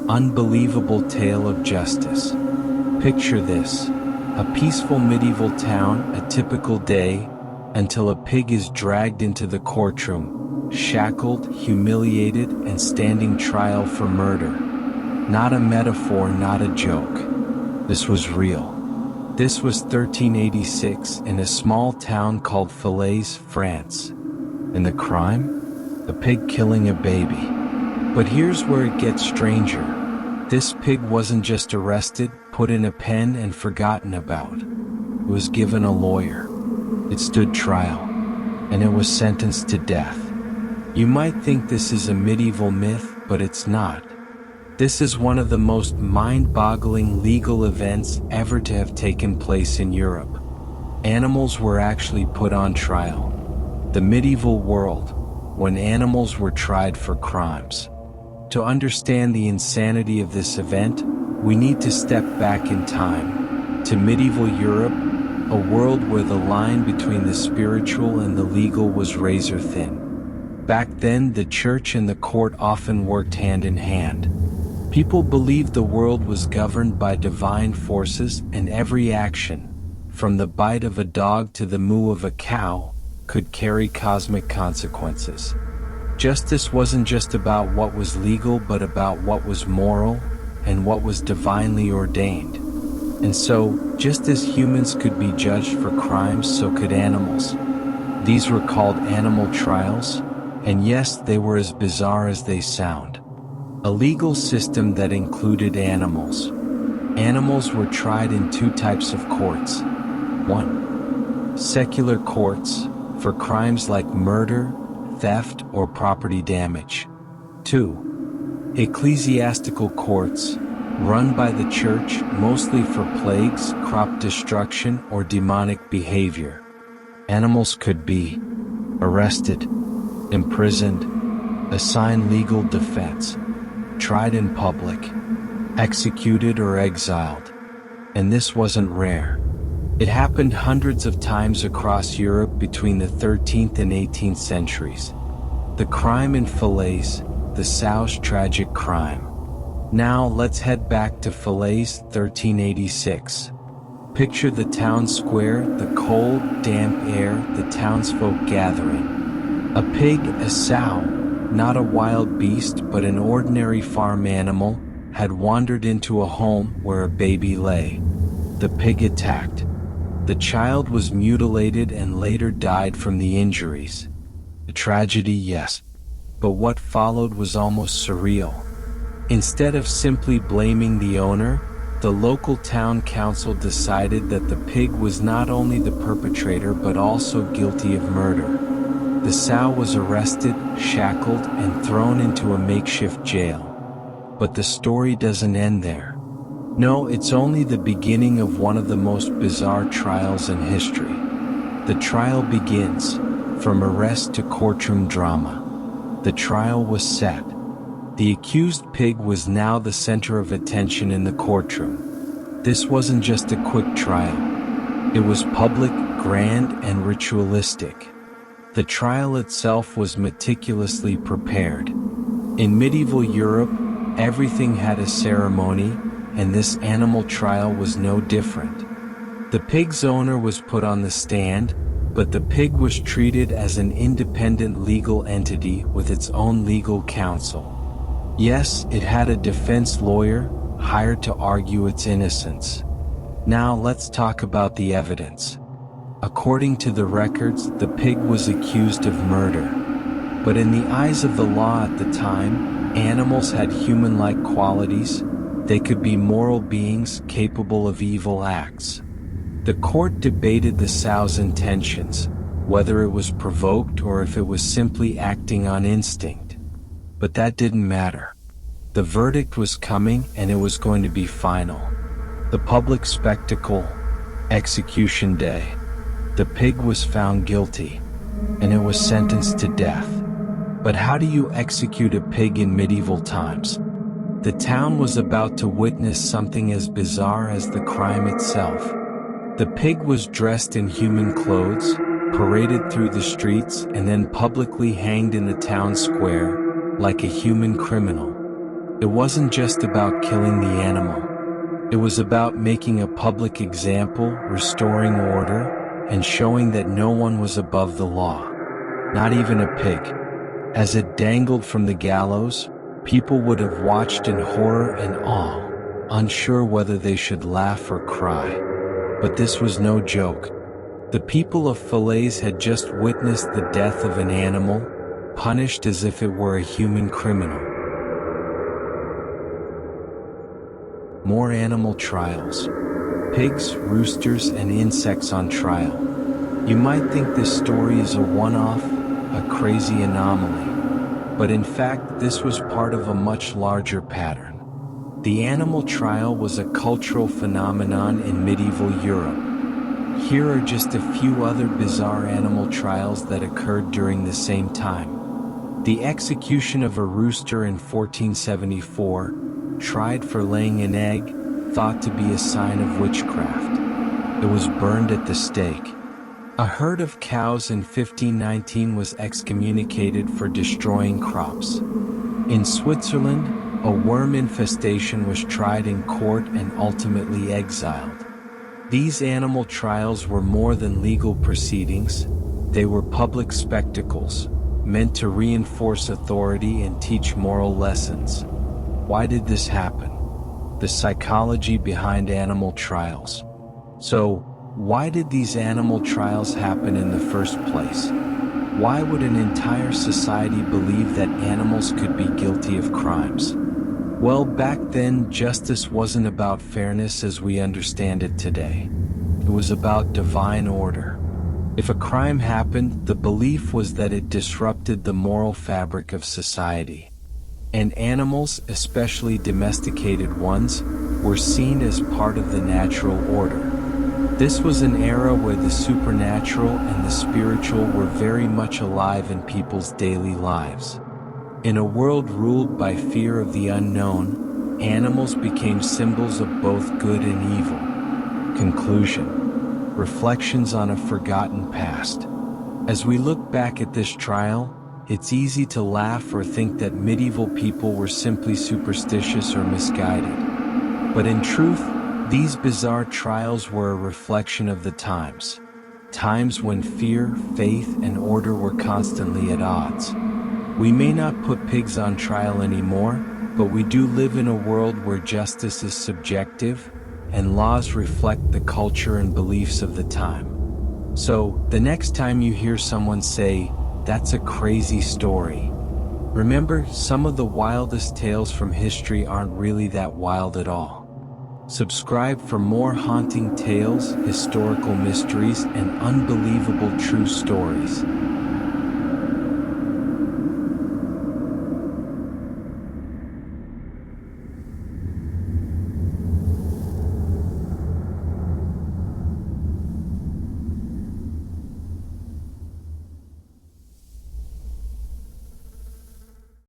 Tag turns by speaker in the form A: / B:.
A: Unbelievable tale of justice. Picture this: a peaceful medieval town, a typical day, until a pig is dragged into the courtroom, shackled, humiliated, and standing trial for murder. Not a metaphor, not a joke. This was real. This was 1386 in a small town called Faceless, France. And the crime? A pig killing a baby. But here's where it gets stranger. This pig wasn't just arrested, put in a pen, and forgotten about. It was given a lawyer. It stood trial. And it was sentenced to death. You might think this is a medieval myth, but it's not. This is one of the most mind-boggling legal events ever to have taken place in Europe. Animals were actually put on trial. The medieval world, when animals were tried for crimes. To understand the insanity of this event, we need to step back in time, to medieval Europe, a world where the line between the spiritual and the legal was razor thin. Back then, the church and the court often worked hand in hand. People believed the world was governed by divine forces, and every action, from the bite of a dog to the moo of a cow, could carry cosmic consequences. Justice wasn't just about what was legal, but about what was moral and what was divinely ordained. And so, just as humans could be judged for crimes, so could animals. These were called animal trials, and yes, they were as bizarre as they sound. A legal system that included animals. Animals were tried in two types of courts. 1. Secular courts, for crimes like murder, theft, or property damage. 2. Ecclesiastical courts, run by the church, mostly for plagues, crop destruction, or demonic behavior. Animals could be arrested, imprisoned, assigned legal defense, tried in public, executed, or exiled. And this wasn't rare. It happened hundreds of times across Europe between the 13th and 18th centuries. The crime in Falaise, the Sow's tragic crime. Now let's head back to Falaise, 1386. Picture the town square, the cold, damp air, the townsfolk gathering. A pig, a sow, not a wild beast but an ordinary farm animal, had wandered into a home where a baby lay. The pig attacked. The child was mutilated and later died from the injuries. A tragedy, yes, but what followed was almost surreal. Instead of simply blaming the owner, the local town council decided that the pig was not only the perpetrator but also guilty of murder. The sow was arrested, shackled, and thrown into a makeshift jail. But the story doesn't end there. No, it's only the beginning of one of the most bizarre trials in history. The trial begins, from arrest to courtroom drama. The trial was set. The accused pig was now the center of attention in the courtroom. This wasn't just a quick trial. It was public, grand, and ritualistic. The trial itself was meticulously prepared. In medieval Europe, everything had a ceremony, and this animal trial was no different. The pig's owner was put on the stand, but the pig was treated as an independent legal entity with its own legal counsel. Yes, it had a defense lawyer, hired to argue its innocence. Now let's talk about the evidence. According to the records, the pig was accused of murder. But in the eyes of the law at the time, animals had human-like qualities. They could be moral beings capable of evil acts. The court debated the sow's intentions, whether it was provoked or if it was simply acting on instinct. But that didn't matter. The verdict was coming, and it was going to be final. The public spectacle, execution day. The pig was found guilty, and it was sentenced to death. But how do you execute a pig in medieval times? The town was about to witness something as bizarre as the crime itself. The pig was dressed in human clothes, paraded through the streets, and then publicly hanged in the town square, like a human criminal. It wasn't just about killing the animal. It was about making a public example, restoring order, and showing that no one was above the law. Not even a pig. As it dangled from the gallows, people would have watched in horror and awe, unsure whether they should laugh or cry. But this was no joke. The people of Falaise had just witnessed the death of an animal, punished as if it were a human criminal. More animal trials. Pigs, roosters, and insects on trial. You might think this story is a one-off, a crazy anomaly. But in fact, this was part of a much larger pattern. The animal trial was a cultural phenomenon in medieval Europe. Here are just a few other bizarre animal trials that occurred during the same time. The execution of a rooster in 1474, tried for laying an egg, thought to be a sign of witchcraft. It was burned at the stake. A herd of cows in 1519 was excommunicated for destroying crops. In Switzerland, a worm infestation was tried in court and ultimately exiled. These animal trials were more than legal proceedings. They were public spectacles, meant to reinforce authority and teach moral lessons. Why did this happen? The psychology behind animal trials. So, why did these animal trials happen in the first place? Why would an entire society believe that animals could be guilty of crimes? Well, back then, justice wasn't about fairness as we understand it today. It was about divine order. If a crime happened, the belief was that it disrupted the moral fabric of society. And animals, especially domesticated ones, were seen as part of the natural order. This was an era where the supernatural and the spiritual were very much alive in people's daily lives. In a world ruled by fear of the unknown, animals became symbols of both good and evil. Conclusion. Reflections on a forgotten past. As we look back at this trial, it's easy to laugh or think that medieval people were simply superstitious or misguided. But in truth, these bizarre trials were a reflection of the times. Times when fear, faith, and order were constantly at odds. We may not put pigs on trial anymore, but we do live in a world where justice is subjective, and laws reflect the culture and beliefs of the time. So, the next time you hear someone say, "That's a crazy story," remember, some of the wildest tales from history aren't really that wild at all. Subscribe for more haunting tales, historical mysteries, and unbelievable true stories.